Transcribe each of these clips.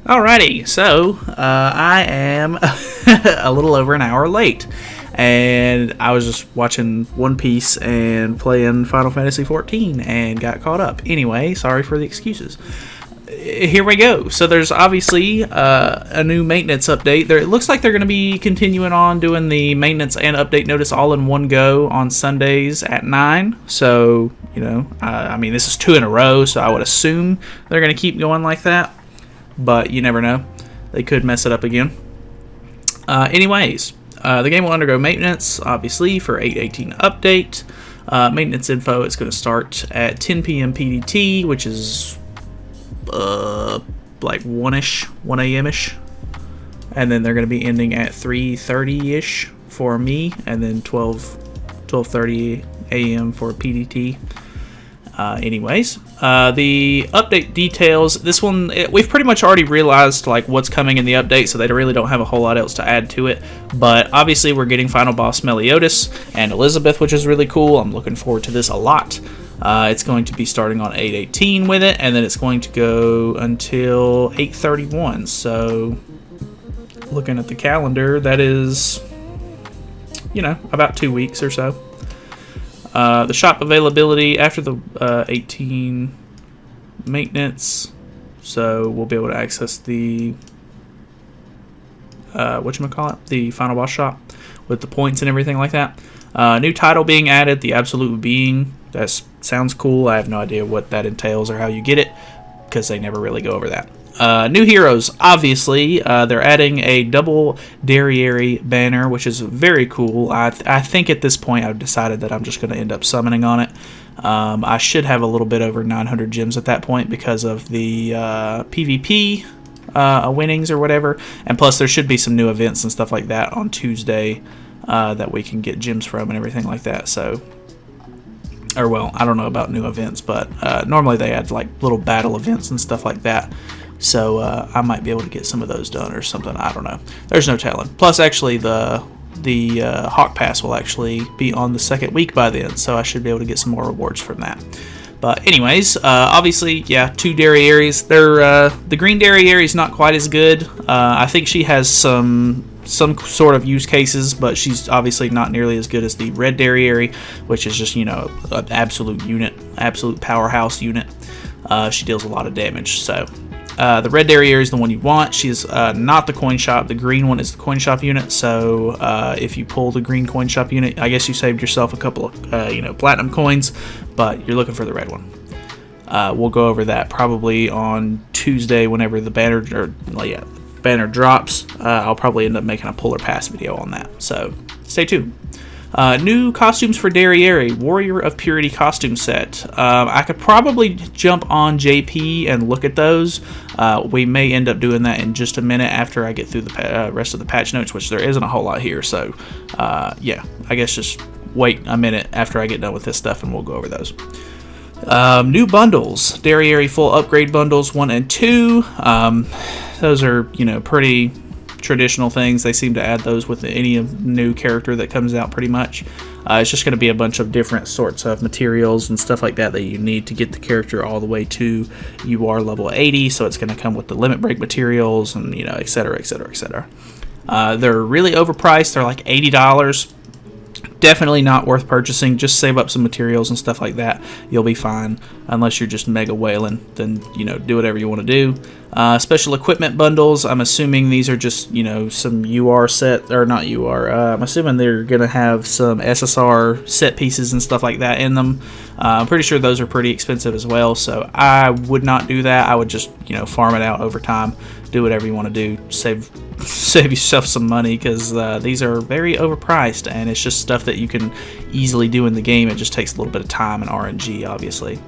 Alrighty, so I am a little over an hour late, and I was just watching One Piece and playing Final Fantasy 14 and got caught up. Anyway, sorry for the excuses. Here we go. So there's obviously a new maintenance update. It looks like they're going to be continuing on doing the maintenance and update notice all in one go on Sundays at 9. So, I mean, this is 2 in a row, so I would assume they're going to keep going like that. But you never know. They could mess it up again. Anyways, the game will undergo maintenance, obviously, for 8.18 update. Maintenance info is going to start at 10 p.m. PDT, which is like 1-ish, 1 a.m.-ish. And then they're going to be ending at 3:30-ish for me, and then 12:30 a.m. for PDT. Anyways, the update details, this one, we've pretty much already realized like what's coming in the update, so they really don't have a whole lot else to add to it. But obviously we're getting final boss Meliodas and Elizabeth, which is really cool. I'm looking forward to this a lot. It's going to be starting on 8.18 with it, and then it's going to go until 8.31. So looking at the calendar, that is, about 2 weeks or so. The shop availability after the 18 maintenance, so we'll be able to access the the final boss shop with the points and everything like that. New title being added, the Absolute Being. That sounds cool. I have no idea what that entails or how you get it, because they never really go over that. New heroes, obviously. They're adding a double Derieri banner, which is very cool. I think at this point I've decided that I'm just going to end up summoning on it. I should have a little bit over 900 gems at that point because of the PvP winnings or whatever. And plus there should be some new events and stuff like that on Tuesday that we can get gems from and everything like that. So, or well, I don't know about new events, but normally they add like little battle events and stuff like that. So I might be able to get some of those done or something. I don't know. There's no telling. Plus, actually, the Hawk Pass will actually be on the second week by then, so I should be able to get some more rewards from that. But anyways, obviously, yeah, 2 Derrieris. The green Derieri is not quite as good. I think she has some sort of use cases, but she's obviously not nearly as good as the red Derieri, which is just, an absolute unit, absolute powerhouse unit. She deals a lot of damage, so... the red Derieri is the one you want. She's not the coin shop. The green one is the coin shop unit. So if you pull the green coin shop unit, I guess you saved yourself a couple of platinum coins, but you're looking for the red one. We'll go over that probably on Tuesday whenever the banner drops. I'll probably end up making a pull or pass video on that. So stay tuned. New costumes for Derieri, Warrior of Purity costume set. I could probably jump on JP and look at those. We may end up doing that in just a minute after I get through the rest of the patch notes, which there isn't a whole lot here. So, yeah, I guess just wait a minute after I get done with this stuff and we'll go over those. New bundles, Derieri full upgrade bundles 1 and 2. Those are, pretty... traditional things. They seem to add those with any new character that comes out pretty much. It's just going to be a bunch of different sorts of materials and stuff like that you need to get the character all the way to UR level 80, so it's going to come with the limit break materials and etc, etc, etc. They're really overpriced. They're like $80. Definitely not worth purchasing. Just save up some materials and stuff like that. You'll be fine. Unless you're just mega whaling, then do whatever you want to do. Special equipment bundles. I'm assuming these are just some UR set, or not UR. I'm assuming they're gonna have some SSR set pieces and stuff like that in them. I'm pretty sure those are pretty expensive as well. So I would not do that. I would just farm it out over time. Do whatever you want to do. Save yourself some money, because these are very overpriced, and it's just stuff that you can easily do in the game. It just takes a little bit of time and RNG, obviously.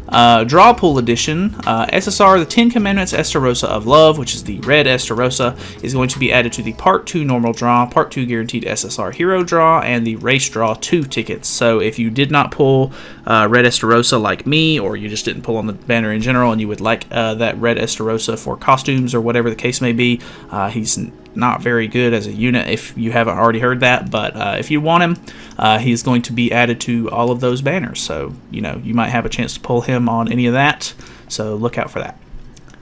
Draw Pool Edition, SSR, the 10 Commandments Estarossa of Love, which is the red Estarossa, is going to be added to the Part 2 Normal Draw, Part 2 Guaranteed SSR Hero Draw, and the Race Draw 2 tickets. So if you did not pull red Estarossa like me, or you just didn't pull on the banner in general, and you would like that red Estarossa for costumes or whatever the case may be, he's not very good as a unit if you haven't already heard that, but if you want him, he's going to be added to all of those banners, so you might have a chance to pull him on any of that, so look out for that.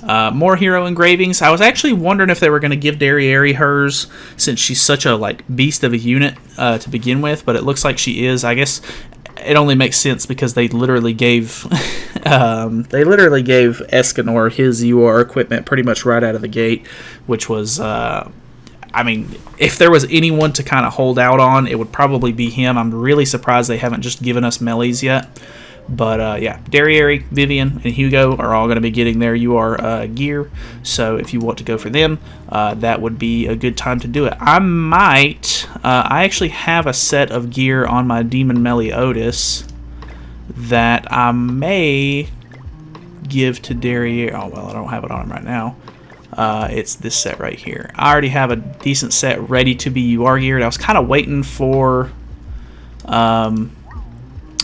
More hero engravings. I was actually wondering if they were going to give Derieri hers, since she's such a like beast of a unit to begin with, but it looks like she is. I guess it only makes sense because they literally gave Escanor his UR equipment pretty much right out of the gate, which was I mean, if there was anyone to kind of hold out on, it would probably be him. I'm really surprised they haven't just given us Melis yet. But yeah, Derieri, Vivian, and Hugo are all going to be getting their UR gear. So if you want to go for them, that would be a good time to do it. I actually have a set of gear on my Demon Meliodas that I may give to Derieri. Oh, well, I don't have it on him right now. It's this set right here. I already have a decent set ready to be UR geared. I was kind of waiting for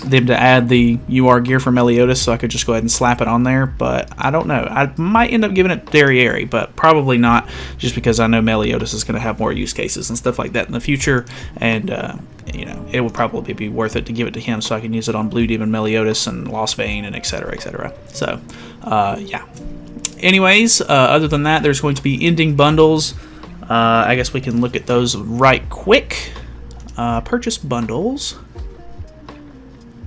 them to add the UR gear for Meliodas so I could just go ahead and slap it on there, but I don't know. I might end up giving it to Derieri, but probably not, just because I know Meliodas is going to have more use cases and stuff like that in the future, and you know, it would probably be worth it to give it to him so I can use it on Blue Demon Meliodas and Lost Vein and etc, etc. So yeah. Anyways, other than that, there's going to be ending bundles. I guess we can look at those right quick. Purchase bundles.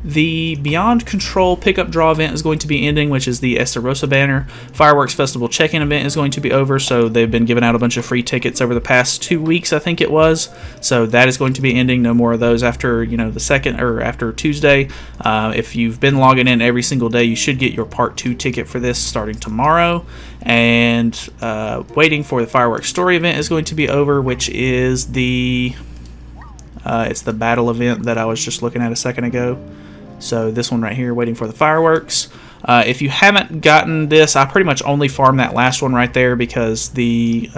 The Beyond Control Pickup Draw event is going to be ending, which is the Estarossa banner. Fireworks Festival check-in event is going to be over, so they've been giving out a bunch of free tickets over the past 2 weeks, I think it was. So that is going to be ending. No more of those after, you know, the second or after Tuesday. If you've been logging in every single day, you should get your Part 2 ticket for this starting tomorrow. And waiting for the Fireworks Story event is going to be over, which is the it's the battle event that I was just looking at a second ago. So this one right here, waiting for the fireworks. If you haven't gotten this, I pretty much only farmed that last one right there because these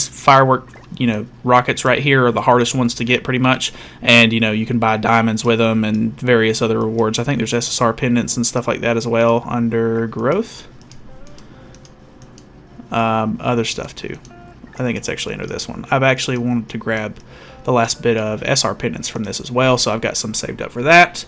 firework, you know, rockets right here are the hardest ones to get pretty much. And, you know, you can buy diamonds with them and various other rewards. I think there's SSR pendants and stuff like that as well under growth. Other stuff too. I think it's actually under this one. I've actually wanted to grab the last bit of SR pendants from this as well, so I've got some saved up for that.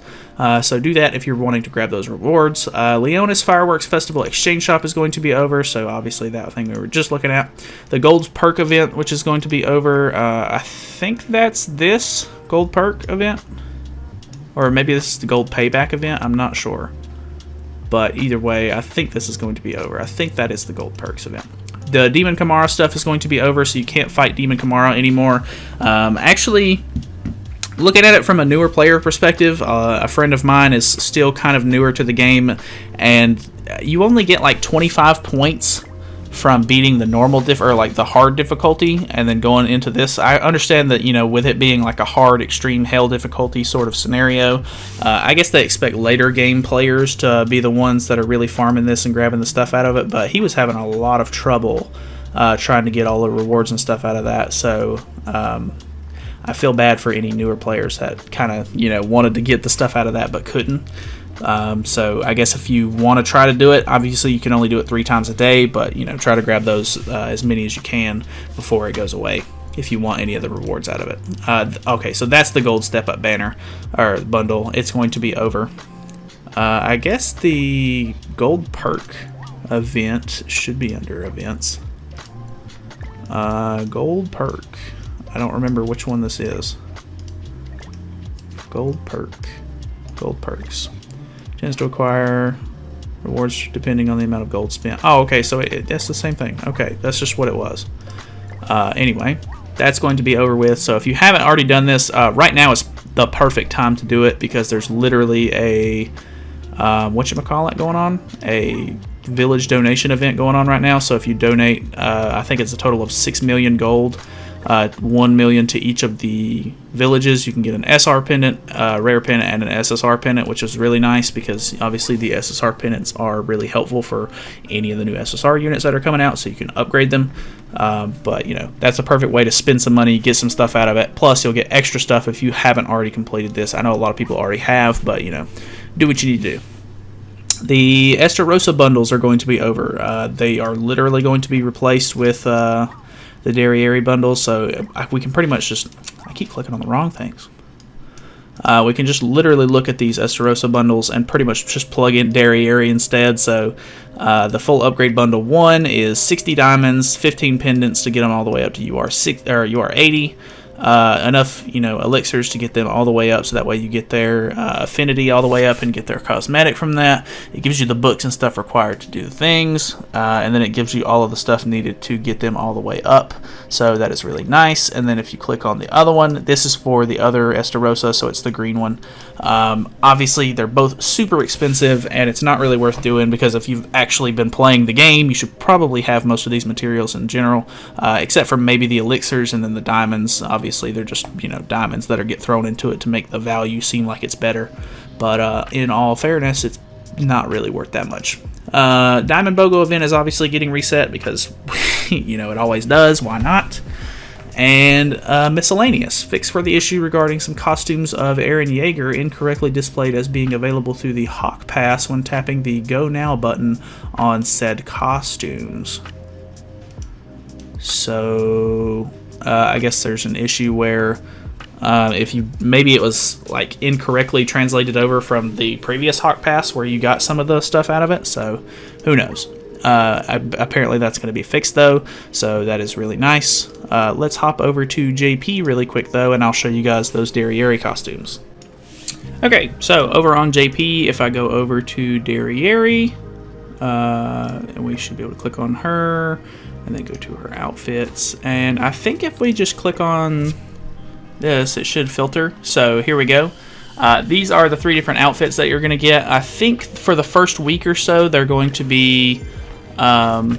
So do that if you're wanting to grab those rewards. Leonis Fireworks Festival Exchange Shop is going to be over, so obviously that thing we were just looking at. The Gold Perk event, which is going to be over, I think that's this Gold Perk event, or maybe this is the Gold Payback event, I'm not sure. But either way, I think this is going to be over. I think that is the Gold Perks event. The Demon Kamara stuff is going to be over, so you can't fight Demon Kamara anymore. Actually, looking at it from a newer player perspective, a friend of mine is still kind of newer to the game, and you only get like 25 points from beating the normal or like the hard difficulty and then going into this. I understand that, you know, with it being like a hard extreme hell difficulty sort of scenario, I guess they expect later game players to be the ones that are really farming this and grabbing the stuff out of it, but he was having a lot of trouble trying to get all the rewards and stuff out of that. So I feel bad for any newer players that kind of, you know, wanted to get the stuff out of that but couldn't. So I guess if you want to try to do it, obviously you can only do it 3 times a day, but, you know, try to grab those as many as you can before it goes away if you want any of the rewards out of it. Okay, so that's the gold step up banner or bundle. It's going to be over. I guess the gold perk event should be under events. Gold perk. I don't remember which one this is. Gold perk. Gold perks. Chance to acquire rewards depending on the amount of gold spent. Oh, okay, so that's the same thing. Okay, that's just what it was. Anyway, that's going to be over with. So if you haven't already done this, right now is the perfect time to do it because there's literally a whatchamacallit going on, a village donation event going on right now. So if you donate, I think it's a total of 6 million gold. 1 million to each of the villages. You can get an SR pendant, rare pendant, and an SSR pendant, which is really nice because obviously the SSR pendants are really helpful for any of the new SSR units that are coming out, so you can upgrade them. But, you know, that's a perfect way to spend some money, get some stuff out of it. Plus, you'll get extra stuff if you haven't already completed this. I know a lot of people already have, but, you know, do what you need to do. The Estarossa bundles are going to be over. They are literally going to be replaced with the Derieri bundles, so we can pretty much just... I keep clicking on the wrong things. we can just literally look at these Estarossa bundles and pretty much just plug in Derieri instead. So the full upgrade bundle 1 is 60 diamonds, 15 pendants to get them all the way up to UR 80. Enough, elixirs to get them all the way up, so that way you get their affinity all the way up and get their cosmetic from that. It gives you the books and stuff required to do the things, and then it gives you all of the stuff needed to get them all the way up, so that is really nice. And then if you click on the other one, this is for the other Estarossa, so it's the green one. Obviously they're both super expensive, and it's not really worth doing, because if you've actually been playing the game, you should probably have most of these materials in general, except for maybe the elixirs and then the diamonds. Obviously they're just diamonds that get thrown into it to make the value seem like it's better, but in all fairness, it's not really worth that much. Diamond BOGO event is obviously getting reset because it always does. Why not? And miscellaneous, fix for the issue regarding some costumes of Eren Yeager incorrectly displayed as being available through the Hawk Pass when tapping the Go Now button on said costumes. So I guess there's an issue where maybe it was like incorrectly translated over from the previous Hawk Pass where you got some of the stuff out of it, so who knows. Apparently that's going to be fixed though, so that is really nice. Let's hop over to JP really quick though, and I'll show you guys those Derieri costumes. Okay, so over on JP, if I go over to Derieri, we should be able to click on her and then go to her outfits, and I think if we just click on this, it should filter. So here we go. These are the 3 different outfits that you're going to get. I think for the first week or so, they're going to be kind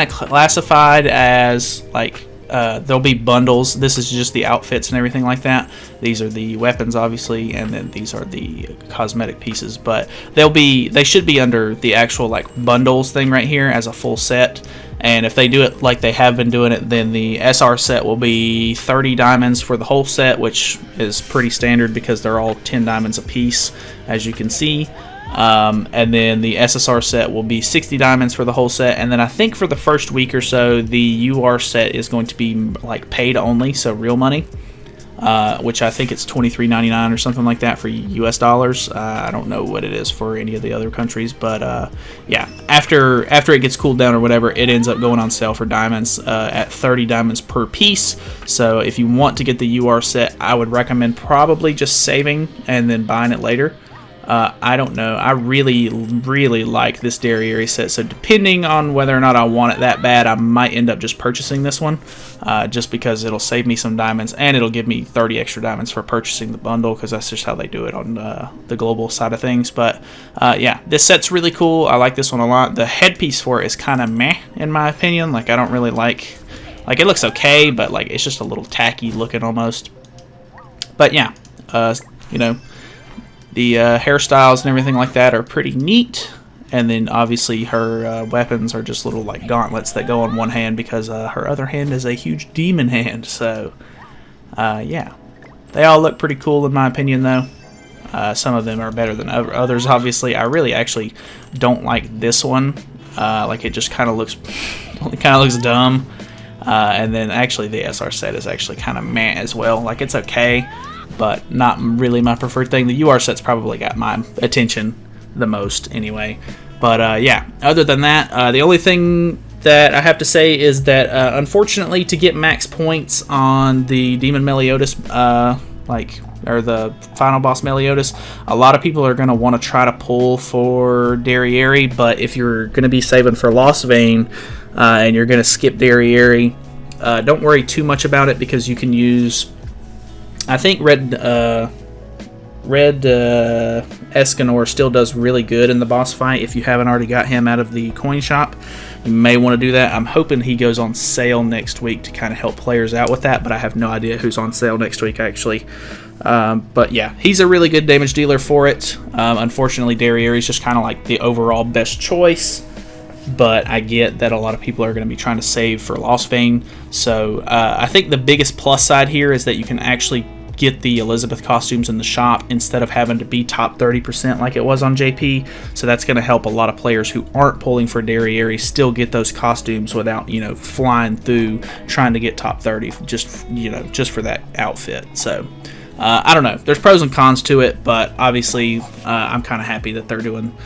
of classified as like there'll be bundles. This is just the outfits and everything like that. These are the weapons, obviously, and then these are the cosmetic pieces. But they should be under the actual like bundles thing right here as a full set. And if they do it like they have been doing it, then the SR set will be 30 diamonds for the whole set, which is pretty standard because they're all 10 diamonds a piece, as you can see. And then the SSR set will be 60 diamonds for the whole set. And then I think for the first week or so, the UR set is going to be like paid only, so real money. Which I think it's $23.99 or something like that for US dollars. I don't know what it is for any of the other countries, but yeah, after it gets cooled down or whatever, it ends up going on sale for diamonds at 30 diamonds per piece. So if you want to get the UR set, I would recommend probably just saving and then buying it later. I don't know. I really like this Derieri set, so depending on whether or not I want it that bad, I might end up just purchasing this one, just because it'll save me some diamonds, and it'll give me 30 extra diamonds for purchasing the bundle, because that's just how they do it on the global side of things. But yeah, this set's really cool. I like this one a lot. The headpiece for it is kind of meh, in my opinion. Like, I don't really like it looks okay, but like it's just a little tacky looking almost. But yeah, the hairstyles and everything like that are pretty neat. And then obviously her weapons are just little like gauntlets that go on one hand, because her other hand is a huge demon hand. So yeah, they all look pretty cool in my opinion though. Some of them are better than others, obviously. I really actually don't like this one. Like, it just kind of looks dumb. And then actually the SR set is actually kind of meh as well. Like, it's okay, but not really my preferred thing. The UR set's probably got my attention the most anyway. But yeah, other than that, the only thing that I have to say is that unfortunately, to get max points on the Demon Meliodas, or the final boss Meliodas, a lot of people are going to want to try to pull for Derieri. But if you're going to be saving for Lost Vein and you're going to skip Derieri, don't worry too much about it, because you can use, I think Red Escanor still does really good in the boss fight. If you haven't already got him out of the coin shop, you may want to do that. I'm hoping he goes on sale next week to kind of help players out with that, but I have no idea who's on sale next week actually. But yeah, he's a really good damage dealer for it. Unfortunately, Derieri is just kind of like the overall best choice, but I get that a lot of people are going to be trying to save for Lost Vein. So I think the biggest plus side here is that you can actually get the Elizabeth costumes in the shop instead of having to be top 30% like it was on JP. So that's going to help a lot of players who aren't pulling for Derieri still get those costumes without, flying through trying to get top 30 just for that outfit. So I don't know. There's pros and cons to it, but obviously I'm kind of happy that they're doing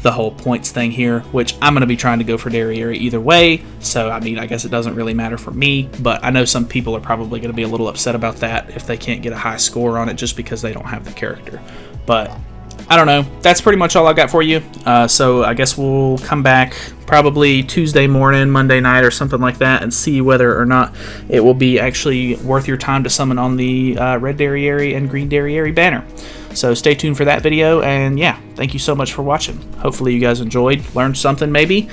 the whole points thing here, which I'm going to be trying to go for Derieri either way. So, I mean, I guess it doesn't really matter for me, but I know some people are probably going to be a little upset about that if they can't get a high score on it just because they don't have the character. But I don't know. That's pretty much all I got for you. So I guess we'll come back probably Tuesday morning, Monday night, or something like that, and see whether or not it will be actually worth your time to summon on the red Derieri and green Derieri banner. So stay tuned for that video, and yeah, thank you so much for watching. Hopefully you guys enjoyed, learned something maybe.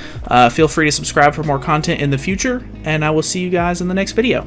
Feel free to subscribe for more content in the future, and I will see you guys in the next video.